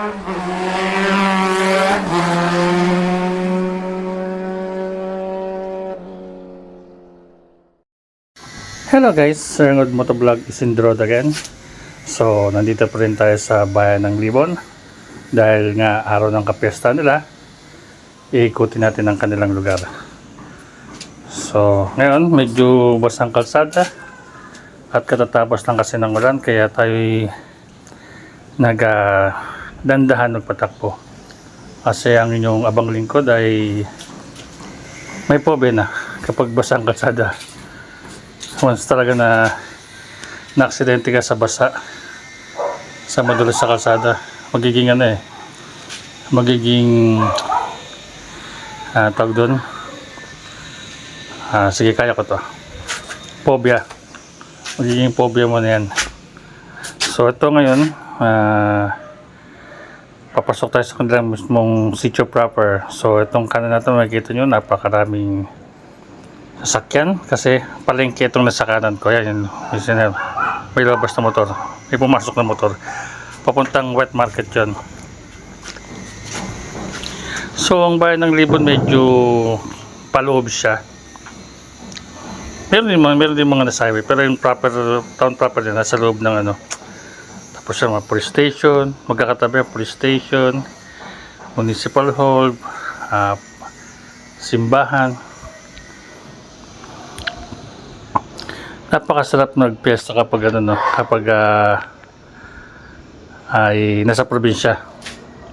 Hello guys, Sir Ngod Motovlog is in the road again. So, nandito pa rin tayo sa bayan ng Libon. Dahil nga araw ng kapiesta nila, iikutin natin ang kanilang lugar. So, ngayon medyo basang kalsada at katatapos lang kasi ng ulan, kaya tayo nagdandahan magpatakbo. Kasi ang inyong abang lingkod ay may pobe na kapag basang kalsada. Once talaga na aksidente ka sa basa, sa madulas sa kalsada, magiging magiging tawag doon, sige, kaya ko to, phobia, magiging phobia mo na yan. So ito ngayon, papasok tayo sa kanilang mismong sitio proper. So itong kanan natin, makikita nyo napakaraming sasakyan kasi palengke itong nasa kanan ko. Yan, may labas na motor, may pumasok na motor papuntang wet market yun. So ang bayan ng Libon medyo paloob siya. Meron din mga nasa highway, pero yung town proper din nasa loob ng tapos yung mga police station, magkakatabi ang police station, municipal hall, simbahan. Napakasarap magpiesta kapag kapag ay nasa probinsya.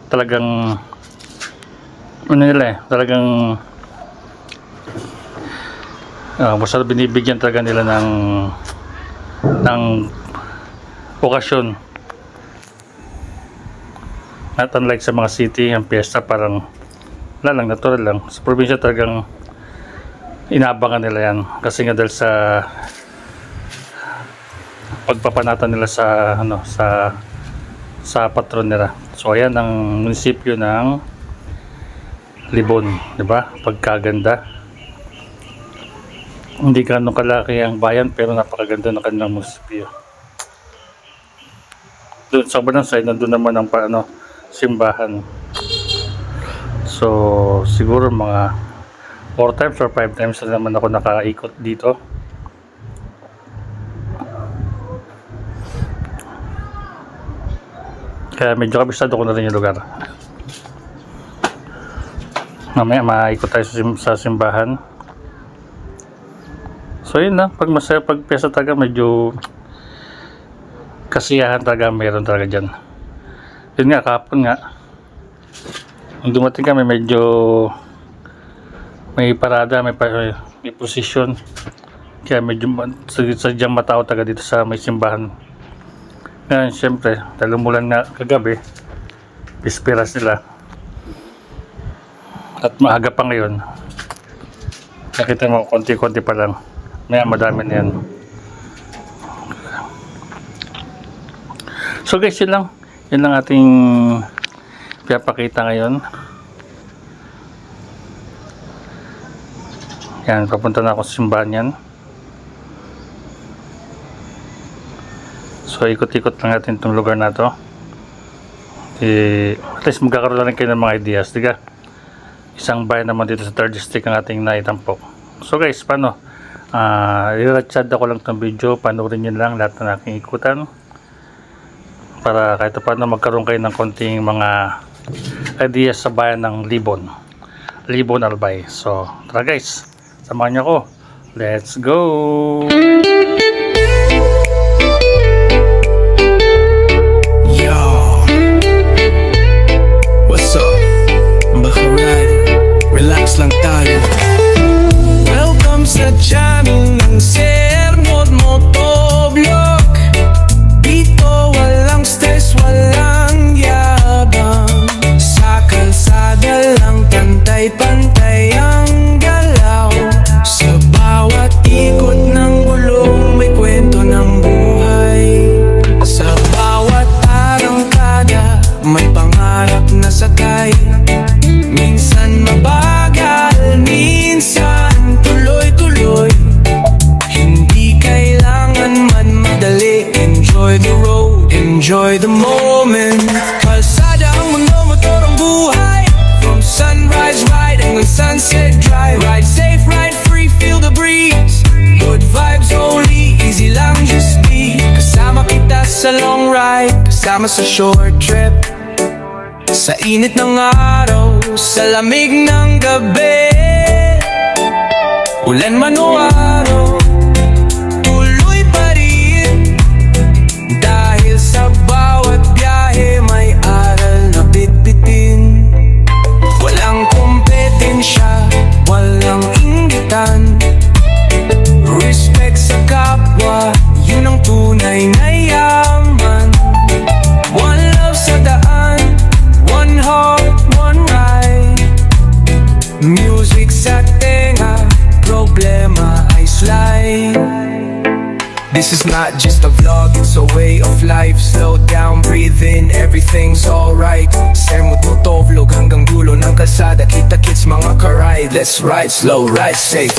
Talagang talagang masarap, binibigyan talaga nila ng okasyon. Not unlike sa mga city, ang piesta parang lang natural lang. Sa probinsya talagang inaabangan nila yan kasi nga dahil sa pagpapanatan nila sa patron nila. So ayan ang munisipyo ng Libon, 'di ba? Pagkaganda. Hindi ganun kalaki ang bayan pero napakaganda ng kanilang munisipyo. Doon sa bandang side nandoon naman ang simbahan. So siguro mga 4 times or 5 times na naman ako nakaikot dito. Kaya medyo kabisado ko na rin yung lugar. Mamaya maikot tayo sa simbahan. So yun na, pag piyesta talaga medyo kasiyahan talaga, meron talaga dyan. Yun nga, kahapon nga nung dumating kami medyo may parada, may posisyon, kaya medyo sadyang matao talaga dito sa may simbahan. Ngayon syempre dahil umulan na kagabi, bisperas nila at maaga pa ngayon, nakita mo konti-konti pa lang, maya madami na yan. So guys, yun lang ating pinapakita ngayon. Yan, papunta na ako sa simbahan yan. So ikot-ikot lang natin itong lugar na to. At least magkakaroon lang kayo ng mga ideas, diga? Isang bayan naman dito sa 3rd district ang ating naitampok. So guys, paano? Ilatsad ako lang itong video, panoorin nyo lang lahat ng aking ikutan para kahit paano magkaroon kayo ng konting mga ideas sa bayan ng Libon Albay. So tara guys, samahan nyo ako. Let's go! Relax lang tayo. Welcome sa channel ng Sir Ngod Motovlog. Dito walang stress, walang yabang. Sa kalsada lang pantay-pantay ang galaw. Sa bawat ikot ng gulong may kwento ng buhay. Sa bawat arangkada may pangarap na sakay. Minsan mabagal, minsan tuloy-tuloy. Hindi kailangan man madali. Enjoy the road, enjoy the moment. Kalsada ang Sunset Drive. Ride safe, ride free, feel the breeze. Good vibes only, easy lang just be. Kasama kita sa long ride, kasama sa short trip. Sa init ng araw, sa lamig ng gabi. Ulan man o araw, tuloy pa rin. Dahil sa bawat biyahe may aral na bitbitin. Walang kompetensya, walang inggitan. Respect sa kapwa, yun ang tunay na yaman. One love sa daan, one heart, one ride. Music sa tenga, problema ay slide. This is not just a vlog, it's a way of life. Slow down, breathe in, everything's alright. Sermot mo to, vlog hanggang dulo ng kalsada. Kita-kits mga karide, let's ride slow, ride safe.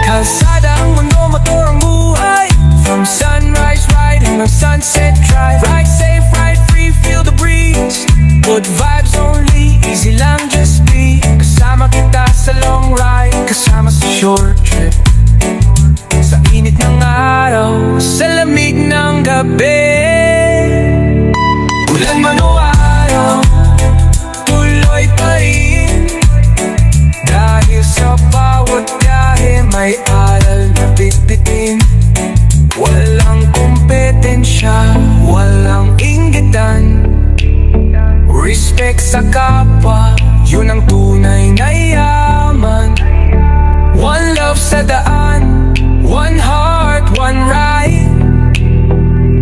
Kalsada ang mundo, motor ang buhay. From sunrise ride hanggang sunset drive. Ride safe, ride free, feel the breeze. Good vibes only, easy lang just be. Kasama kita sa long ride, kasama sa short trip. Sa init ng araw, sa lamig ng gabi. Ulan man o araw, tuloy pa rin. Dahil sa bawat biyahe may aral na bitbitin. Walang kompetensya, walang inggitan. Respect sa kapwa, yun ang tunay na yaman. One love sa daan, one heart, one ride.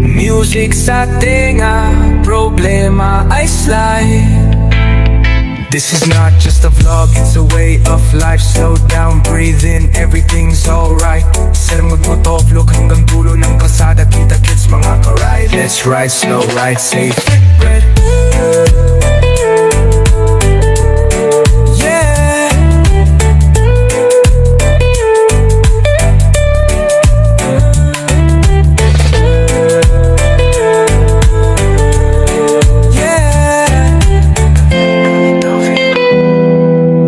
Music sa tenga, problema ay slide. This is not just a vlog, it's a way of life. Slow down, breathe in, everything's alright. Sermot mo to, vlog hanggang dulo ng kalsada. Kita-kits mga karide, let's ride slow, ride safe. Yeah.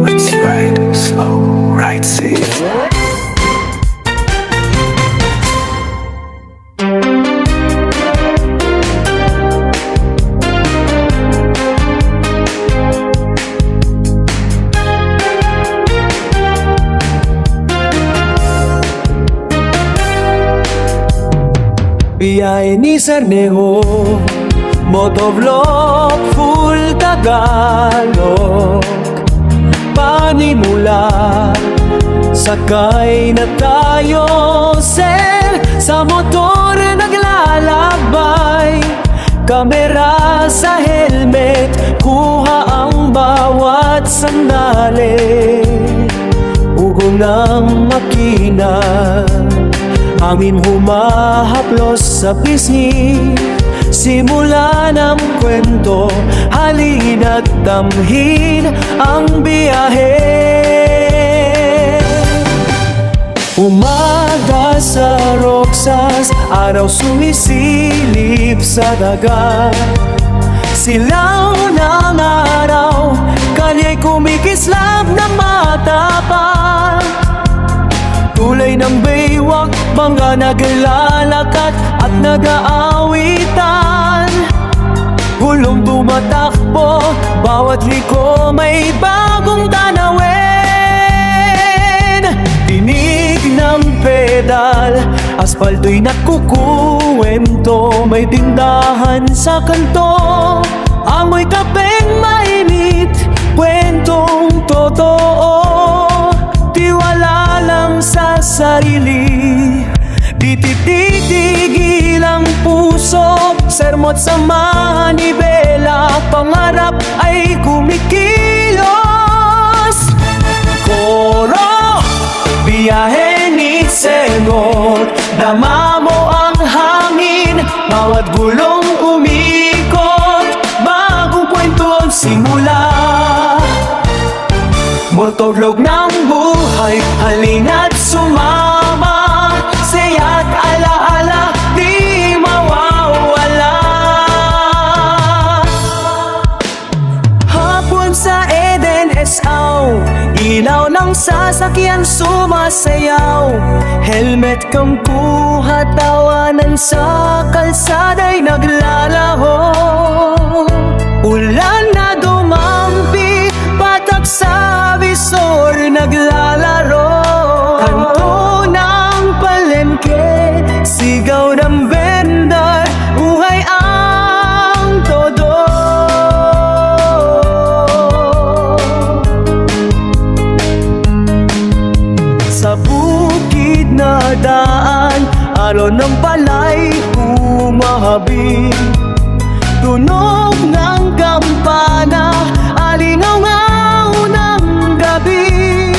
Let's ride slow, ride safe. Biyahe ni Sarneho, motovlog, full Tagalog. Panimula, sakay na tayo, sir. Sa motor naglalakbay, kamera sa helmet, kuha ang bawat sandali. Ugong ng makina, hangin humahaplos sa pisngi. Simula ng kwento, halina't damhin ang biyahe. Umaga sa Roxas, araw sumisilip sa dagat. Silaw ng araw, kanya'y kumikislap ng mata pa. Tulay ng baywak, mga naglalakad at nag-aawitan. Gulong tumatakbo, bawat liko may bagong tanawin. Tinig ng pedal, aspalto'y nagkukuwento. May tindahan sa kanto, amoy kapeng mainit, kwentong totoo. Tiwala lang sa sarili, di tititigil ang puso. Sermot sa manibela, pangarap ay kumikilos. Koro, biyahe ni Sermot, dama mo ang hangin, bawat gulong umikot, bagong kwento ang simula. Motorlog ng buhay, halina't sumama, saya't alaala, di mawawala. Hapon sa Eden Esaw, ilaw ng sasakyan sumasayaw. Helmet kang kuha, tawanan sa kalsada'y naglalaho. Ulan na dumampi, patak sa visor naglalaro. Kanto ng palengke, sigaw ng vendor, buhay ang todo. Sa bukid na daan, alon ng palay humahabing. Tunog ng kampana, alingaw ng gabi.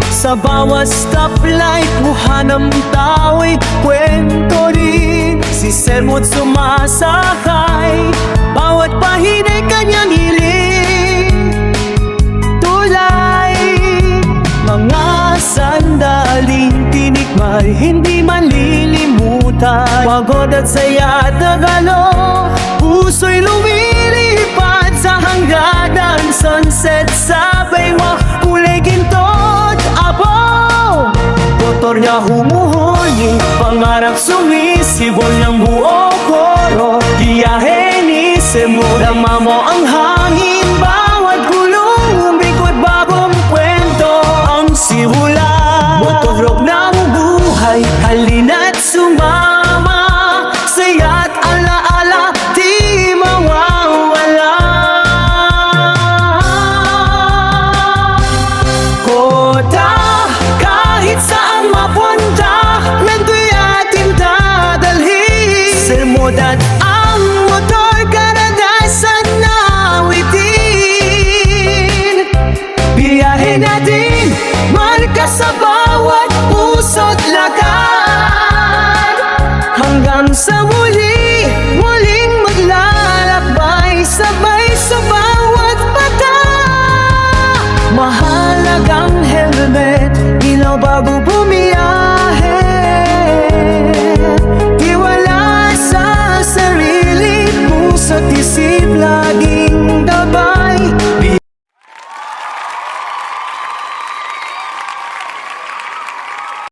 Sa bawat stoplight, buha ng tao'y kwento rin. Si Sermo't sumasakay, bawat pahina'y kanyang hiling. Tulay, mga sandaling tinikmay, hindi malilimutan. Pagod at saya tagalo, puso'y lumilipad sa hanggadan. Sunset sa baywang kulay ginto't apaw. Motor niya humuhuni, pangarap sumisibol ng buo koro. Giyahe ni Semo, dama mo ang hangin, bawat gulong umikot, bagong kwento ang simula. Motorlog ng buhay, halina't sumama, saya't alaala, di mawawala. Kota, kahit saan mapunta, nando'y ating dadalhin. Sermo't ang motor, karanasan na awitin. Biyahe natin, marka sa bawat puso't lakad, hanggang sa muli.